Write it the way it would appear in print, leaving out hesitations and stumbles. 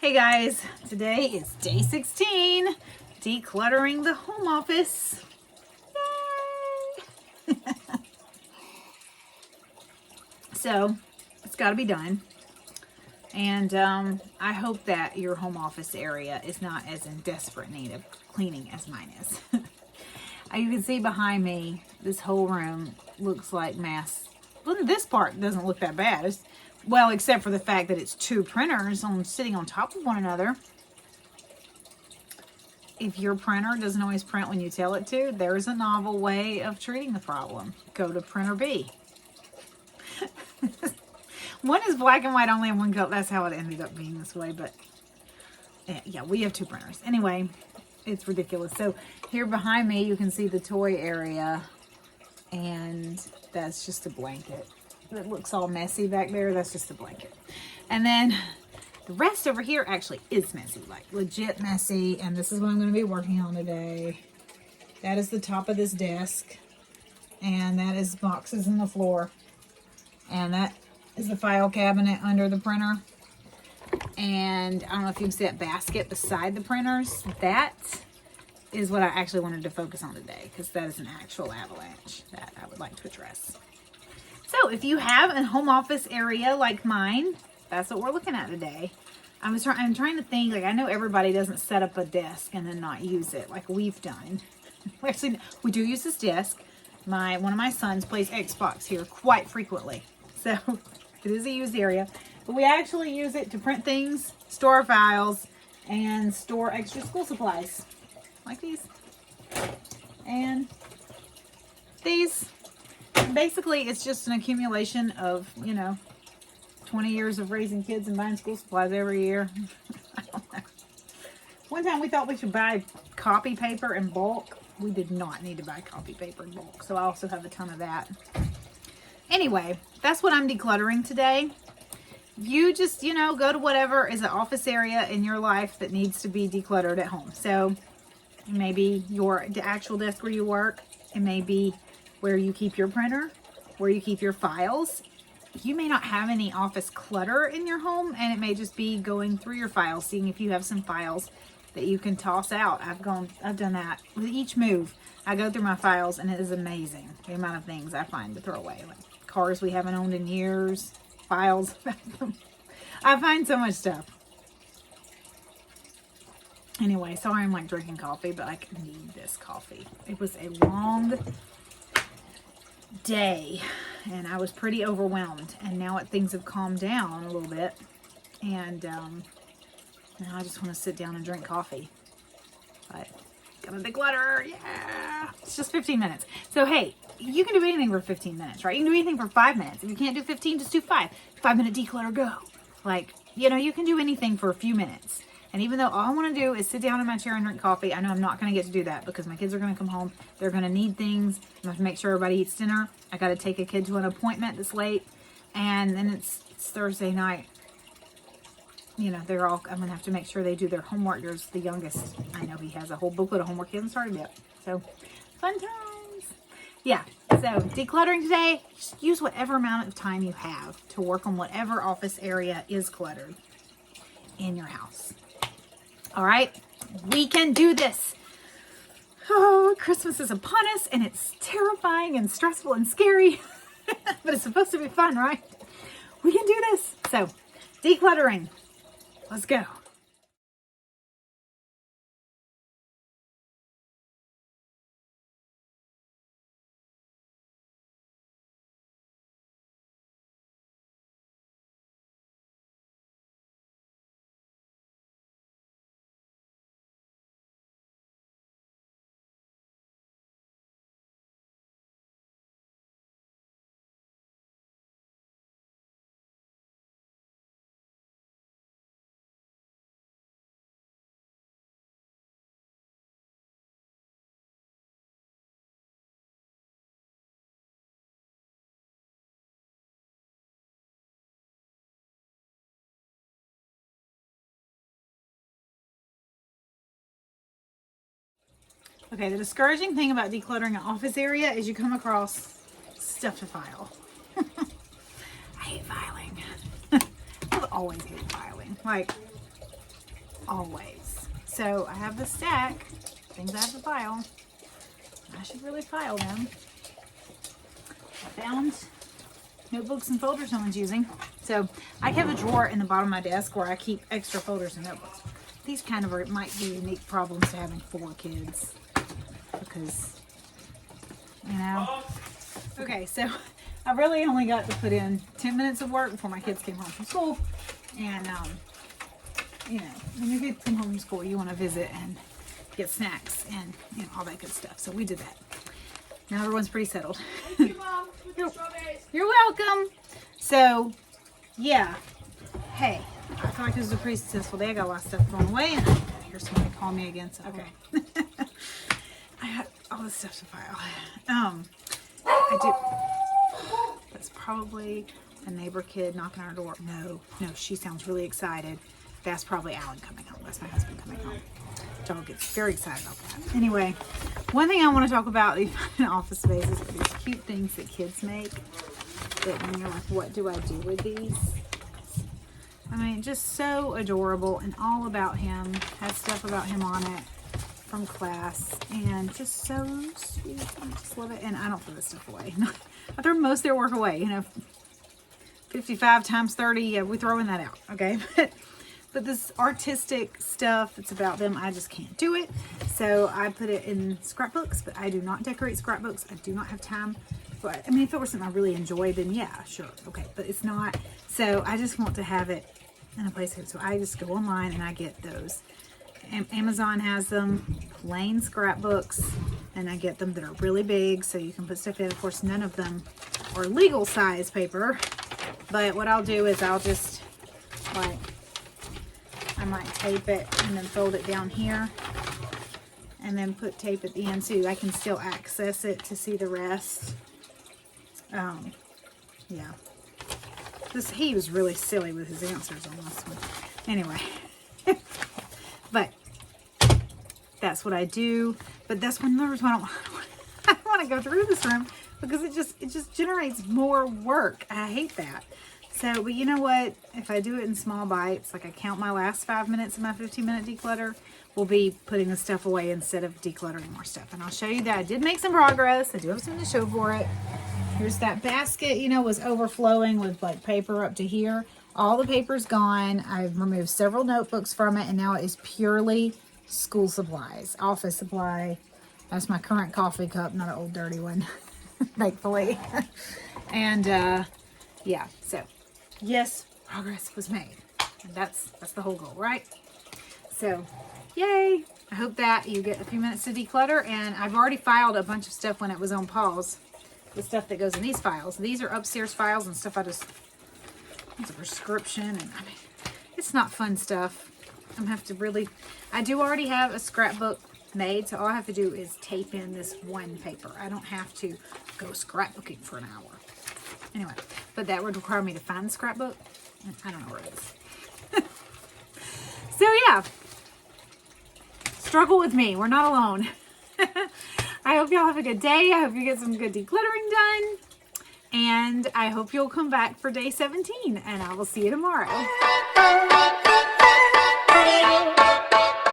Hey guys, today is day 16, decluttering the home office. Yay! So, it's got to be done. And I hope that your home office area is not as in desperate need of cleaning as mine is. You can see behind me, this whole room looks like mass. Well, this part doesn't look that bad. Well, except for the fact that it's two printers sitting on top of one another. If your printer doesn't always print when you tell it to, there's a novel way of treating the problem. Go to printer B. One is black and white only and one color. That's how it ended up being this way. But yeah, we have two printers. Anyway, it's ridiculous. So here behind me, you can see the toy area. And that's just a blanket. It looks all messy back there. That's just a blanket. And then the rest over here actually is messy, like legit messy. And this is what I'm going to be working on today. That is the top of this desk. And that is boxes on the floor. And that is the file cabinet under the printer. And I don't know if you can see that basket beside the printers. That is what I actually wanted to focus on today, because that is an actual avalanche that I would like to address. So if you have a home office area like mine, that's what we're looking at today. I'm trying to think, like, I know everybody doesn't set up a desk and then not use it like we've done. Actually, we do use this desk. One of my sons plays Xbox here quite frequently. So it is a used area. But we actually use it to print things, store our files, and store extra school supplies. Like these. And these. Basically, it's just an accumulation of, 20 years of raising kids and buying school supplies every year. I don't know. One time we thought we should buy copy paper in bulk. We did not need to buy copy paper in bulk. So I also have a ton of that. Anyway, that's what I'm decluttering today. You just, go to whatever is an office area in your life that needs to be decluttered at home. So maybe the actual desk where you work. It may be where you keep your printer, where you keep your files. You may not have any office clutter in your home, and it may just be going through your files, seeing if you have some files that you can toss out. I've done that with each move. I go through my files, and it is amazing the amount of things I find to throw away, like cars we haven't owned in years, files. I find so much stuff. Anyway, sorry I'm like drinking coffee, but I need this coffee. It was a long day and I was pretty overwhelmed, and now things have calmed down a little bit, and now I just want to sit down and drink coffee. But gonna declutter, yeah. It's just 15 minutes. So hey, you can do anything for 15 minutes, right? You can do anything for 5 minutes. If you can't do 15, just do 5. 5-minute declutter, go. Like, you can do anything for a few minutes. And even though all I want to do is sit down in my chair and drink coffee, I know I'm not going to get to do that because my kids are going to come home. They're going to need things. I'm going to make sure everybody eats dinner. I got to take a kid to an appointment that's late. And then it's Thursday night. I'm going to have to make sure they do their homework. There's the youngest. I know he has a whole booklet of homework. He hasn't started yet. So, fun times. Yeah. So, decluttering today, just use whatever amount of time you have to work on whatever office area is cluttered in your house. All right, we can do this. Oh, Christmas is upon us, and it's terrifying and stressful and scary, but it's supposed to be fun, right? We can do this. So, decluttering. Let's go. Okay, the discouraging thing about decluttering an office area is you come across stuff to file. I hate filing. I've always hated filing. Like, always. So I have the stack, things I have to file. I should really file them. I found notebooks and folders no one's using. So I have a drawer in the bottom of my desk where I keep extra folders and notebooks. These kind of might be unique problems to having 4 kids because, you know. Okay, so I really only got to put in 10 minutes of work before my kids came home from school. And, you know, when your kids come home from school, you want to visit and get snacks and, you know, all that good stuff. So we did that. Now everyone's pretty settled. Thank you, Mom, with the strawberries. You're welcome. So, yeah. Hey, I feel like this was a pretty successful day. I got a lot of stuff thrown away, and I hear somebody call me again. So okay. I got all this stuff to file. I do. That's probably a neighbor kid knocking on our door. No, she sounds really excited. That's probably Alan coming home. That's my husband coming home. Dog gets very excited about that. Anyway, one thing I want to talk about in office spaces are these cute things that kids make. That when you're like, what do I do with these? I mean, just so adorable and all about him. Has stuff about him on it from class and just so sweet. I just love it. And I don't throw this stuff away. I throw most of their work away. You know, 55 times 30, yeah, we're throwing that out. Okay. But this artistic stuff, it's about them. I just can't do it. So I put it in scrapbooks, but I do not decorate scrapbooks. I do not have time. But I mean, if it were something I really enjoy, then yeah, sure. Okay. But it's not. So I just want to have it in a place. So I just go online and I get those. Amazon has them, plain scrapbooks, and I get them that are really big so you can put stuff in. Of course, none of them are legal size paper. But what I'll do is I'll just like, I might tape it and then fold it down here and then put tape at the end so I can still access it to see the rest. Yeah. He was really silly with his answers on this one. Anyway. But that's what I do. But that's one of the reasons why I don't want to go through this room because it just generates more work. I hate that. So, but you know what? If I do it in small bites, like I count my last 5 minutes of my 15-minute declutter, we'll be putting the stuff away instead of decluttering more stuff. And I'll show you that I did make some progress. I do have something to show for it. Here's that basket, you know, was overflowing with like paper up to here. All the paper's gone. I've removed several notebooks from it, and now it is purely school supplies, office supply. That's my current coffee cup, not an old dirty one, thankfully. And yeah, so yes, progress was made. And that's the whole goal, right? So, yay! I hope that you get a few minutes to declutter, and I've already filed a bunch of stuff when it was on pause. The stuff that goes in these files. These are upstairs files and stuff it's a prescription, and I mean, it's not fun stuff. I'm gonna have to really, I do already have a scrapbook made, so all I have to do is tape in this one paper. I don't have to go scrapbooking for an hour. Anyway, but that would require me to find the scrapbook, and I don't know where it is. So yeah, struggle with me. We're not alone. I hope y'all have a good day. I hope you get some good decluttering done. And I hope you'll come back for day 17. And I will see you tomorrow.